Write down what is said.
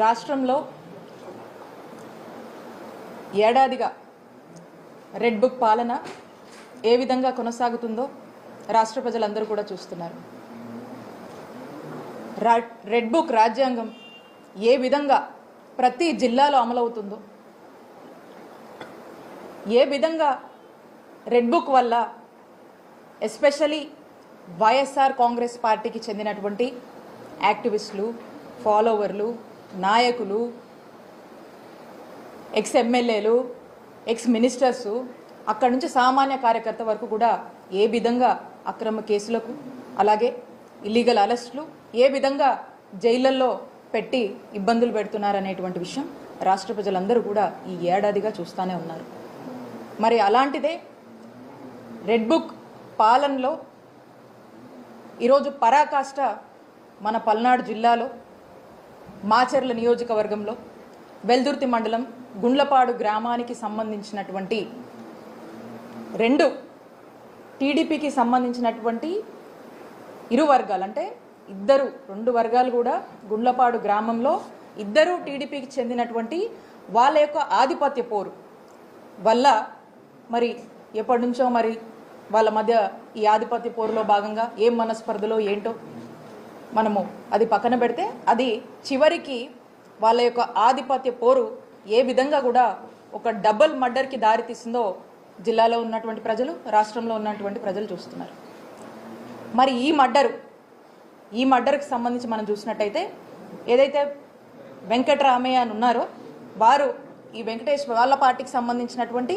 రాష్ట్రంలో ఏడాదిగా red book పాలన ఏ విధంగా కొనసాగుతుందో రాష్ట్ర ప్రజలందరూ కూడా చూస్తున్నారు. రెడ్ బుక్ రాజ్యాంగం ఏ విధంగా ప్రతి జిల్లాలో అమలవుతుందో, ఏ విధంగా రెడ్ బుక్ వల్ల ఎస్పెషలీ వైఎస్ఆర్ కాంగ్రెస్ పార్టీకి చెందినటువంటి యాక్టివిస్టులు, ఫాలోవర్లు, నాయకులు, ఎక్స్ ఎమ్మెల్యేలు, ఎక్స్ మినిస్టర్సు, అక్కడి నుంచి సామాన్య కార్యకర్త వరకు కూడా ఏ విధంగా అక్రమ కేసులకు, అలాగే ఇల్లీగల్ అరెస్టులు, ఏ విధంగా జైళ్ళల్లో పెట్టి ఇబ్బందులు పెడుతున్నారనేటువంటి విషయం రాష్ట్ర ప్రజలందరూ కూడా ఈ ఏడాదిగా చూస్తూనే ఉన్నారు. మరి అలాంటిదే రెడ్ బుక్ పాలనలో ఈరోజు పరాకాష్ట మన పల్నాడు జిల్లాలో మాచర్ల నియోజకవర్గంలో వెల్దుర్తి మండలం గుండ్లపాడు గ్రామానికి సంబంధించినటువంటి రెండు టీడీపీకి సంబంధించినటువంటి ఇరు వర్గాలు, అంటే రెండు వర్గాలు కూడా గుండ్లపాడు గ్రామంలో ఇద్దరు టీడీపీకి చెందినటువంటి వాళ్ళ యొక్క ఆధిపత్య పోరు వల్ల మరి ఎప్పటి నుంచో మరి వాళ్ళ మధ్య ఈ ఆధిపత్య పోరులో భాగంగా ఏం మనస్పర్ధలో ఏంటో మనము అది పక్కన పెడితే, అది చివరికి వాళ్ళ యొక్క ఆధిపత్య పోరు ఏ విధంగా కూడా ఒక డబుల్ మర్డర్కి దారితీస్తుందో జిల్లాలో ఉన్నటువంటి ప్రజలు, రాష్ట్రంలో ఉన్నటువంటి ప్రజలు చూస్తున్నారు. మరి ఈ మర్డర్కి సంబంధించి మనం చూసినట్టయితే ఏదైతే వెంకటరామయ్య అని ఉన్నారో వారు ఈ వెంకటేష్ వాళ్ళ పార్టీకి సంబంధించినటువంటి